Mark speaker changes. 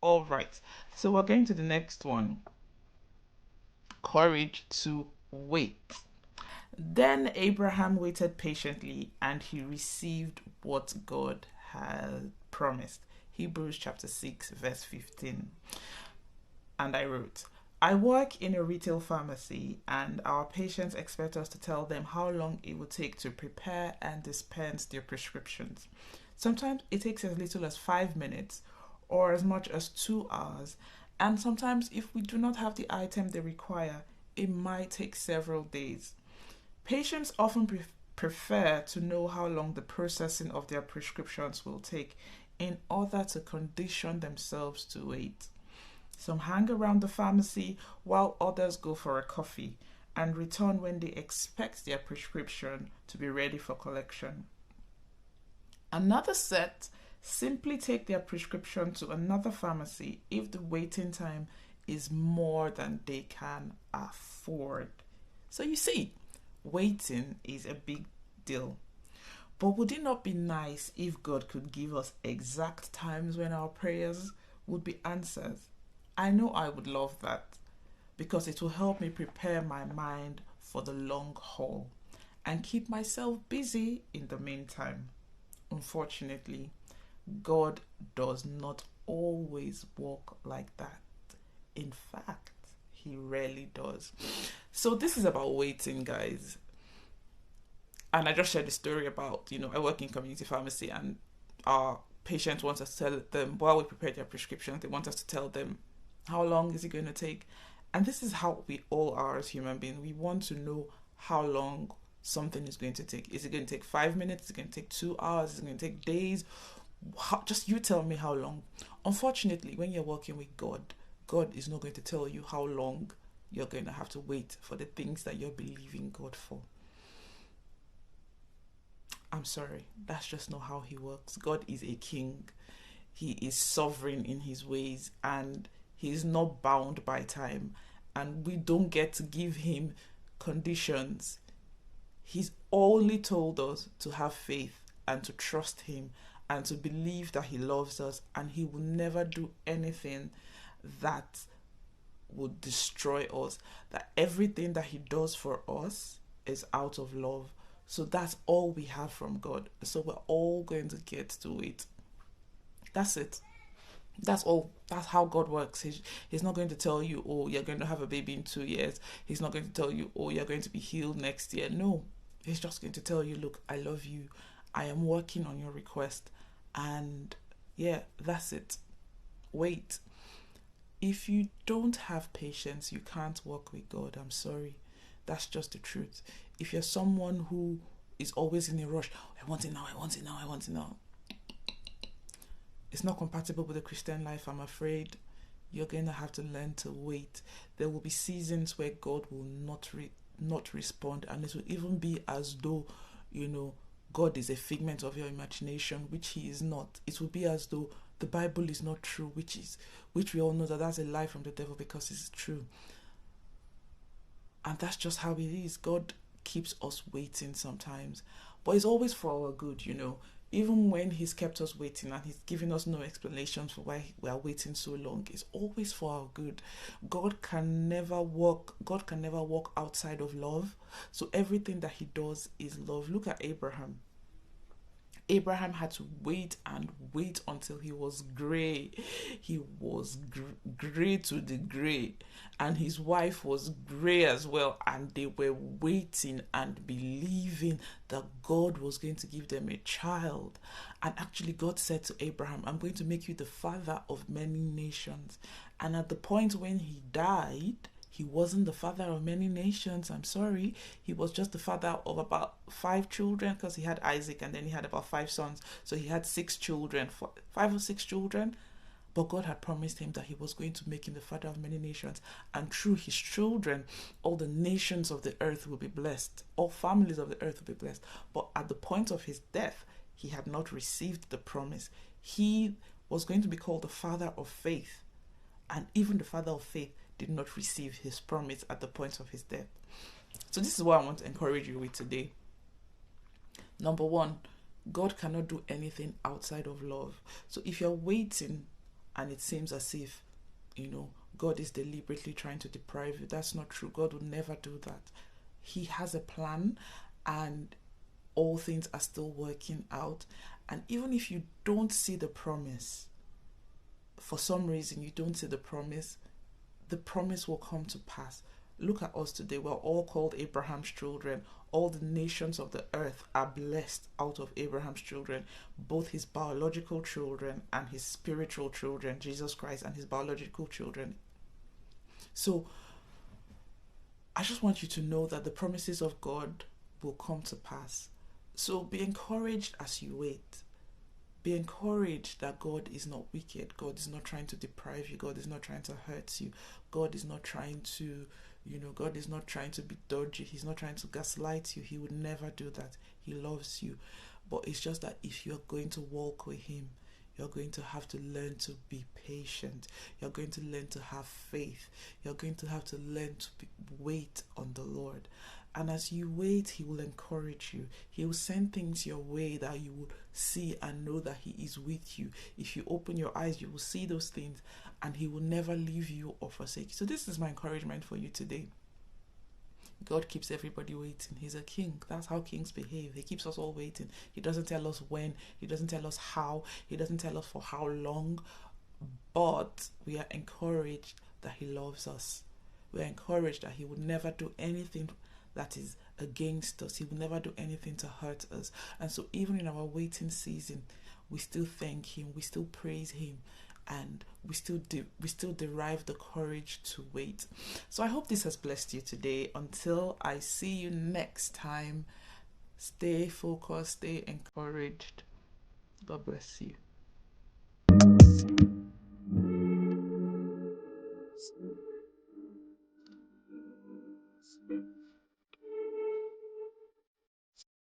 Speaker 1: All right. So we're going to the next one. Courage to wait. Then Abraham waited patiently and he received what God had promised. Hebrews chapter 6, verse 15. And I wrote, I work in a retail pharmacy, and our patients expect us to tell them how long it will take to prepare and dispense their prescriptions. Sometimes it takes as little as 5 minutes or as much as 2 hours, and sometimes, if we do not have the item they require, it might take several days. Patients often prefer to know how long the processing of their prescriptions will take in order to condition themselves to wait. Some hang around the pharmacy while others go for a coffee and return when they expect their prescription to be ready for collection. Another set simply take their prescription to another pharmacy if the waiting time is more than they can afford. So you see, waiting is a big deal. But would it not be nice if God could give us exact times when our prayers would be answered? I know I would love that because it will help me prepare my mind for the long haul and keep myself busy in the meantime. Unfortunately, God does not always work like that. In fact, He rarely does. So, this is about waiting, guys. And I just shared a story about, I work in community pharmacy, and our patients want us to tell them while we prepare their prescriptions, they want us to tell them how long is it going to take. And this is how we all are as human beings. We want to know how long something is going to take. Is it going to take 5 minutes? Is it going to take 2 hours? Is it going to take days? Just you tell me how long. Unfortunately, when you're working with God, God is not going to tell you how long you're going to have to wait for the things that you're believing God for. I'm sorry, that's just not how He works. God is a king. He is sovereign in His ways, and He is not bound by time. And we don't get to give Him conditions. He's only told us to have faith and to trust Him and to believe that He loves us, and He will never do anything that would destroy us. That everything that He does for us is out of love. So that's all we have from God. So we're all going to get to it. That's it. That's all. That's how God works. He's not going to tell you, oh, you're going to have a baby in 2 years. He's not going to tell you, oh, you're going to be healed next year. No. He's just going to tell you, look, I love you. I am working on your request. And yeah, that's it. Wait. If you don't have patience, you can't work with God. I'm sorry. That's just the truth. If you're someone who is always in a rush, I want it now, I want it now, I want it now, it's not compatible with the Christian life, I'm afraid. You're going to have to learn to wait. There will be seasons where God will not respond, and it will even be as though, God is a figment of your imagination, which He is not. It will be as though the Bible is not true, which we all know that that's a lie from the devil because it's true. And that's just how it is. God keeps us waiting sometimes, but it's always for our good. Even when He's kept us waiting and He's given us no explanations for why we are waiting so long, it's always for our good. God can never walk outside of love. So everything that He does is love. Look at Abraham. Abraham had to wait and wait until he was grey. He was grey to the grey. And his wife was grey as well. And they were waiting and believing that God was going to give them a child. And actually, God said to Abraham, I'm going to make you the father of many nations. And at the point when he died, he wasn't the father of many nations. I'm sorry. He was just the father of about 5 children, because he had Isaac and then he had about 5 sons. So he had 6 children, 5 or 6 children. But God had promised him that He was going to make him the father of many nations. And through his children, all the nations of the earth will be blessed. All families of the earth will be blessed. But at the point of his death, he had not received the promise. He was going to be called the father of faith. And even the father of faith did not receive his promise at the point of his death. So this is what I want to encourage you with today. Number one, God cannot do anything outside of love. So if you're waiting and it seems as if, God is deliberately trying to deprive you. That's not true. God would never do that. He has a plan, and all things are still working out. And even if you don't see the promise, for some reason you don't see the promise will come to pass. Look at us today. We're all called Abraham's children. All the nations of the earth are blessed out of Abraham's children, both his biological children and his spiritual children, Jesus Christ, and his biological children. So I just want you to know that the promises of God will come to pass. So be encouraged as you wait. Be encouraged that God is not wicked. God is not trying to deprive you. God is not trying to hurt you. God is not trying to, God is not trying to be dodgy. He's not trying to gaslight you. He would never do that. He loves you. But it's just that if you're going to walk with him, you're going to have to learn to be patient. You're going to learn to have faith. You're going to have to learn to wait on the Lord. And as you wait, he will encourage you. He will send things your way that you will see and know that he is with you. If you open your eyes, you will see those things, and he will never leave you or forsake you. So this is my encouragement for you today. God keeps everybody waiting. He's a king. That's how kings behave. He keeps us all waiting. He doesn't tell us when. He doesn't tell us how. He doesn't tell us for how long. But we are encouraged that he loves us. We are encouraged that he would never do anything that is against us. He will never do anything to hurt us. And so even in our waiting season, we still thank him, we still praise him, and we still derive the courage to wait. So I hope this has blessed you today. Until I see you next time, stay focused, stay encouraged. God bless you.